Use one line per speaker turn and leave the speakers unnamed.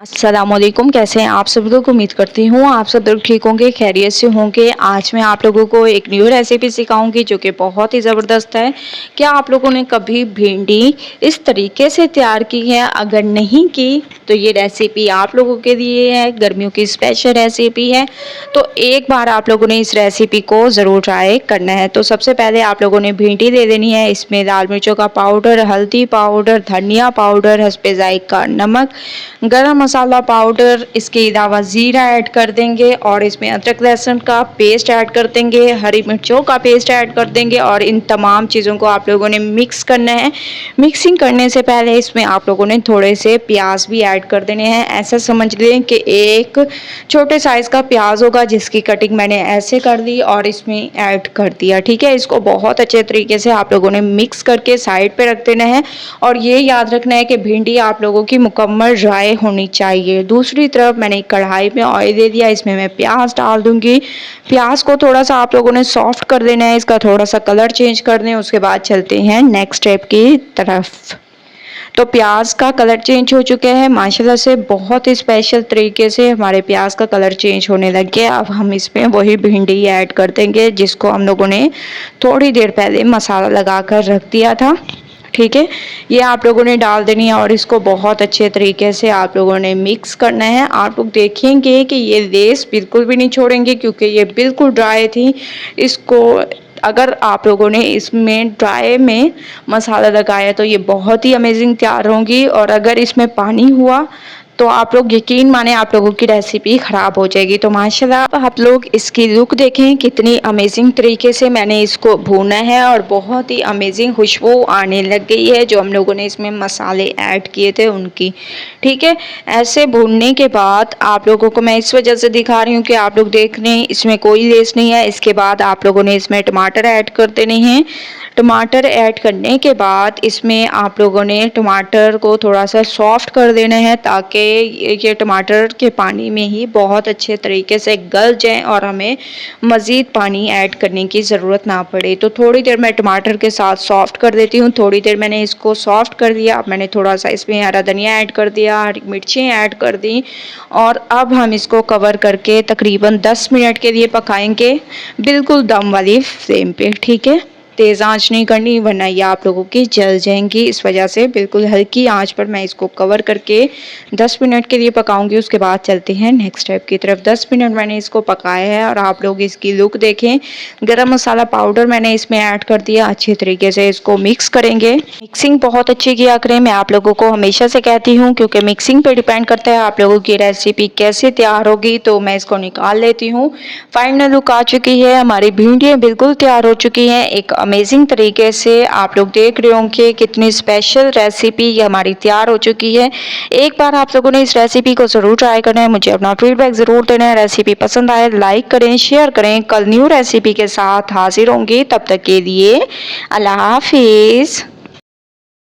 अस्सलामुअलैकुम। कैसे हैं आप सब लोग? उम्मीद करती हूँ आप सब लोग ठीक होंगे, खैरियत से होंगे। आज मैं आप लोगों को एक न्यू रेसिपी सिखाऊंगी जो कि बहुत ही ज़बरदस्त है। क्या आप लोगों ने कभी भिंडी इस तरीके से तैयार की है? अगर नहीं की तो ये रेसिपी आप लोगों के लिए है, गर्मियों की स्पेशल रेसिपी है। तो एक बार आप लोगों ने इस रेसिपी को ज़रूर ट्राई करना है। तो सबसे पहले आप लोगों ने भिंडी ले लेनी है। इसमें लाल मिर्चों का पाउडर, हल्दी पाउडर, धनिया पाउडर, हस्बे जायका नमक, गरम मसाला पाउडर, इसके अलावा ज़ीरा ऐड कर देंगे और इसमें अदरक लहसुन का पेस्ट ऐड कर देंगे, हरी मिर्चों का पेस्ट ऐड कर देंगे और इन तमाम चीज़ों को आप लोगों ने मिक्स करना है। मिक्सिंग करने से पहले इसमें आप लोगों ने थोड़े से प्याज भी ऐड कर देने हैं। ऐसा समझ लें कि एक छोटे साइज़ का प्याज होगा जिसकी कटिंग मैंने ऐसे कर दी और इसमें ऐड कर दिया। ठीक है, इसको बहुत अच्छे तरीके से आप लोगों ने मिक्स करके साइड पे रख देना है और ये याद रखना है कि भिंडी आप लोगों की मुकम्मल ड्राई होनी चाहिए। दूसरी तरफ मैंने कढ़ाई में ऑयल दे दिया, इसमें मैं प्याज डाल दूंगी। प्याज को थोड़ा सा आप लोगों ने सॉफ्ट कर देना है, इसका थोड़ा सा कलर चेंज कर दें। उसके बाद चलते हैं नेक्स्ट स्टेप की तरफ। तो प्याज का कलर चेंज हो चुका है माशाल्लाह से, बहुत ही स्पेशल तरीके से हमारे प्याज का कलर चेंज होने लग गया। अब हम इसमें वही भिंडी ऐड कर देंगे जिसको हम लोगों ने थोड़ी देर पहले मसाला लगा कर रख दिया था। ठीक है, ये आप लोगों ने डाल देनी है और इसको बहुत अच्छे तरीके से आप लोगों ने मिक्स करना है। आप लोग देखेंगे कि ये लेस बिल्कुल भी नहीं छोड़ेंगे क्योंकि ये बिल्कुल ड्राई थी। इसको अगर आप लोगों ने इसमें ड्राई में मसाला लगाया तो ये बहुत ही अमेजिंग तैयार होंगी और अगर इसमें पानी हुआ तो आप लोग यकीन माने आप लोगों की रेसिपी ख़राब हो जाएगी। तो माशाल्लाह आप लोग इसकी लुक देखें कितनी अमेजिंग तरीके से मैंने इसको भूना है और बहुत ही अमेजिंग खुशबू आने लग गई है जो हम लोगों ने इसमें मसाले ऐड किए थे उनकी। ठीक है, ऐसे भूनने के बाद आप लोगों को मैं इस वजह से दिखा रही हूँ कि आप लोग देख रहे हैं इसमें कोई लेस नहीं है। इसके बाद आप लोगों ने इसमें टमाटर ऐड कर देने हैं। टमाटर ऐड करने के बाद इसमें आप लोगों ने टमाटर को थोड़ा सा सॉफ्ट कर देना है ताकि ये टमाटर के पानी में ही बहुत अच्छे तरीके से गल जाएं और हमें मज़ीद पानी ऐड करने की ज़रूरत ना पड़े। तो थोड़ी देर मैं टमाटर के साथ सॉफ्ट कर देती हूँ। थोड़ी देर मैंने इसको सॉफ्ट कर दिया। अब मैंने थोड़ा सा इसमें हरा धनिया ऐड कर दिया, हरी मिर्चें ऐड कर दी और अब हम इसको कवर करके तकरीबन 10 मिनट के लिए पकाएंगे बिल्कुल दम वाली फ्लेम पे। ठीक है, तेज़ आंच नहीं करनी वरना ये आप लोगों की जल जाएंगी। इस वजह से बिल्कुल हल्की आंच पर मैं इसको कवर करके 10 मिनट के लिए पकाऊंगी। उसके बाद चलते हैं नेक्स्ट स्टेप की तरफ। 10 मिनट मैंने इसको पकाया है और आप लोग इसकी लुक देखें। गरम मसाला पाउडर मैंने इसमें ऐड कर दिया। अच्छे तरीके से इसको मिक्स करेंगे। मिक्सिंग बहुत अच्छी किया करें, मैं आप लोगों को हमेशा से कहती हूँ क्योंकि मिक्सिंग पे डिपेंड करता है आप लोगों की रेसिपी कैसे तैयार होगी। तो मैं इसको निकाल लेती हूँ। फाइनल लुक आ चुकी है, हमारी भिंडियाँ बिल्कुल तैयार हो चुकी हैं एक अमेजिंग तरीके से। आप लोग देख रहे होंगे कितनी स्पेशल रेसिपी ये हमारी तैयार हो चुकी है। एक बार आप लोगों ने इस रेसिपी को ज़रूर ट्राई करना है, मुझे अपना फीडबैक ज़रूर देना है। रेसिपी पसंद आए लाइक करें, शेयर करें। कल न्यू रेसिपी के साथ हाजिर होंगे, तब तक के लिए अल्लाह हाफिज़।